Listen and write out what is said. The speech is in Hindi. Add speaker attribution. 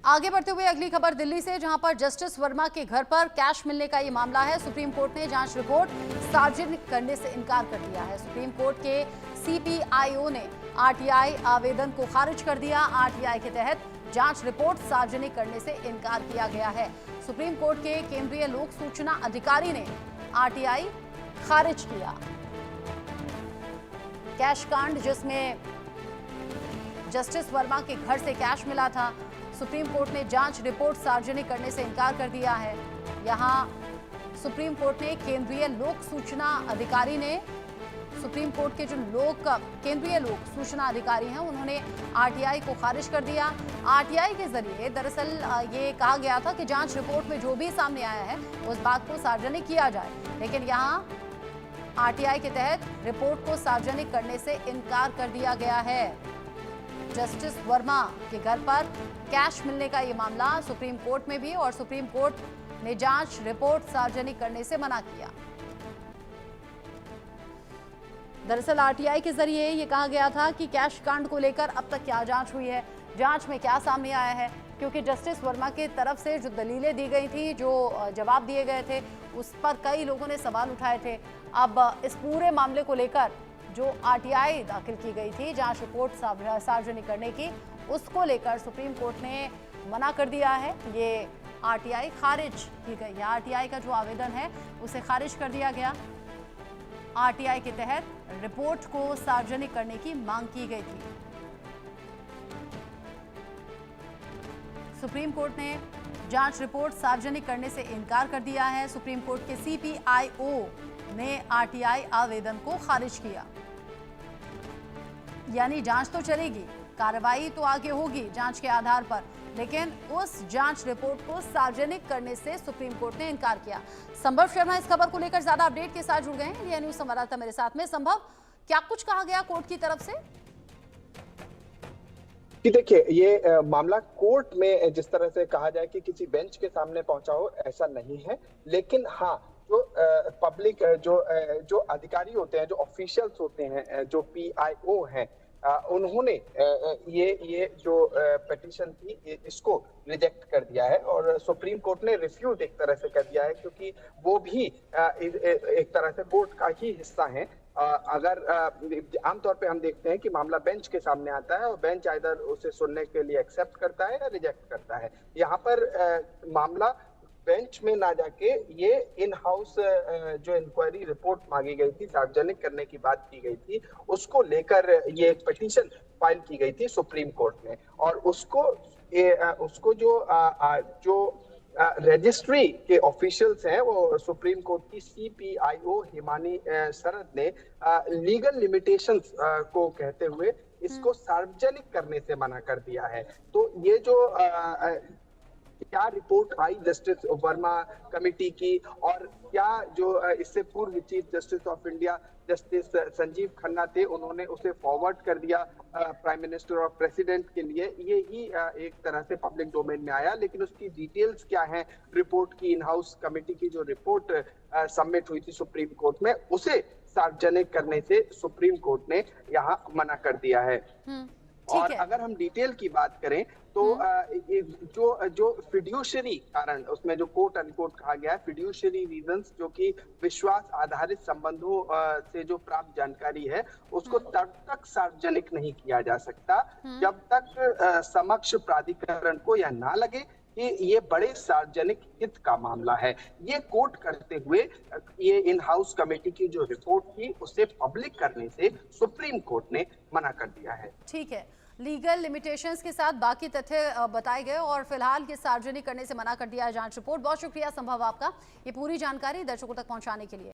Speaker 1: आगे बढ़ते हुए अगली खबर दिल्ली से, जहां पर जस्टिस वर्मा के घर पर कैश मिलने का ये मामला है। सुप्रीम कोर्ट ने जांच रिपोर्ट सार्वजनिक करने से इनकार कर दिया है। सुप्रीम कोर्ट के सीपीआईओ ने आरटीआई आवेदन को खारिज कर दिया। आरटीआई के तहत जांच रिपोर्ट सार्वजनिक करने से इनकार किया गया है। सुप्रीम कोर्ट के केंद्रीय लोक सूचना अधिकारी ने आरटीआई खारिज किया। कैश कांड, जिसमें जस्टिस वर्मा के घर से कैश मिला था, सुप्रीम कोर्ट ने जांच रिपोर्ट सार्वजनिक करने से इनकार कर दिया है। यहां सुप्रीम कोर्ट ने केंद्रीय लोक सूचना अधिकारी ने, सुप्रीम कोर्ट के जो केंद्रीय लोक सूचना अधिकारी हैं, उन्होंने आरटीआई को खारिज कर दिया। आरटीआई के जरिए दरअसल ये कहा गया था कि जांच रिपोर्ट में जो भी सामने आया है उस बात को सार्वजनिक किया जाए, लेकिन यहां आरटीआई के तहत रिपोर्ट को सार्वजनिक करने से इनकार कर दिया गया है। जस्टिस वर्मा के घर पर कैश मिलने का ये मामला सुप्रीम कोर्ट में भी, और सुप्रीम कोर्ट ने जांच रिपोर्ट सार्वजनिक करने से मना किया। दरअसल आरटीआई के जरिए ये कहा गया था कि कैश कांड को लेकर अब तक क्या जांच हुई है, जांच में क्या सामने आया है, क्योंकि जस्टिस वर्मा के तरफ से जो दलीलें दी गई थी, जो जवाब दिए गए थे, उस पर कई लोगों ने सवाल उठाए थे। अब इस पूरे मामले को लेकर जो आरटीआई दाखिल की गई थी जांच रिपोर्ट सार्वजनिक करने की, उसको लेकर सुप्रीम कोर्ट ने मना कर दिया है। ये आरटीआई खारिज की गई है। आरटीआई का जो आवेदन है उसे खारिज कर दिया गया। आरटीआई के तहत रिपोर्ट को सार्वजनिक करने की मांग की गई थी। सुप्रीम कोर्ट ने जांच रिपोर्ट सार्वजनिक करने से इनकार कर दिया है। सुप्रीम कोर्ट के सीपीआईओ ने आरटीआई आवेदन को खारिज किया। यानी जांच तो चलेगी, कार्रवाई तो आगे होगी जांच के आधार पर, लेकिन उस जांच रिपोर्ट को सार्वजनिक करने से सुप्रीम कोर्ट ने इनकार किया। संभव शर्मा इस खबर को लेकर ज्यादा अपडेट के साथ जुड़ गए हैं। इंडिया न्यूज संवाददाता मेरे साथ में। संभव, क्या कुछ कहा गया कोर्ट की तरफ से?
Speaker 2: कि देखिए, ये मामला कोर्ट में जिस तरह से कहा जाए कि किसी बेंच के सामने पहुंचा हो, ऐसा नहीं है। लेकिन हाँ, जो पब्लिक जो अधिकारी होते हैं, जो ऑफिशियल्स होते हैं, जो पीआईओ हैं, उन्होंने ये जो पिटीशन थी इसको रिजेक्ट कर दिया है, और सुप्रीम कोर्ट ने रिफ्यूज एक तरह से कर दिया है, क्योंकि वो भी एक तरह से कोर्ट का ही हिस्सा है। अगर आमतौर पे हम देखते हैं कि मामला बेंच के सामने आता है और बेंच आइदर उसे सुनने के लिए एक्सेप्ट करता है या रिजेक्ट करता है। यहाँ पर मामला बेंच में ना जाके ये इन हाउस जो इंक्वायरी रिपोर्ट मांगी गई थी, सार्वजनिक करने की बात की गई थी, उसको लेकर ये पिटीशन फाइल की गई थी सुप्रीम कोर्ट में। और उसको जो रजिस्ट्री के ऑफिशियल्स हैं, वो सुप्रीम कोर्ट की सीपीआईओ हिमानी शरद ने लीगल लिमिटेशंस को कहते हुए इसको सार्वजनिक करने से मना कर दिया है। तो ये जो क्या रिपोर्ट आई जस्टिस वर्मा कमेटी की, और क्या जो इससे पूर्व chief justice of India justice Sanjeev Khanna थे, उन्होंने उसे फॉरवर्ड कर दिया प्राइम मिनिस्टर और प्रेसिडेंट के लिए, ये ही एक तरह से पब्लिक डोमेन में आया। लेकिन उसकी डिटेल्स क्या हैं, रिपोर्ट की, इन हाउस कमेटी की जो रिपोर्ट सबमिट हुई थी सुप्रीम कोर्ट में, उसे सार्वजनिक करने से सुप्रीम कोर्ट ने यहाँ मना कर दिया है। और अगर हम डिटेल की बात करें तो जो फिड्यूशरी कारण, उसमें जो कोट अनकोट कहा गया है, फिड्यूशरी रीजंस, जो कि विश्वास आधारित संबंधों से जो प्राप्त जानकारी है, उसको तब तक सार्वजनिक नहीं किया जा सकता जब तक समक्ष प्राधिकरण को यह ना लगे कि ये बड़े सार्वजनिक हित का मामला है। ये कोर्ट करते हुए ये इन हाउस कमेटी की जो रिपोर्ट थी उसे पब्लिक करने से सुप्रीम कोर्ट ने मना कर दिया है।
Speaker 1: ठीक है, लीगल लिमिटेशंस के साथ बाकी तथ्य बताए गए और फिलहाल ये सार्वजनिक करने से मना कर दिया है जांच रिपोर्ट। बहुत शुक्रिया संभव आपका ये पूरी जानकारी दर्शकों तक पहुंचाने के लिए।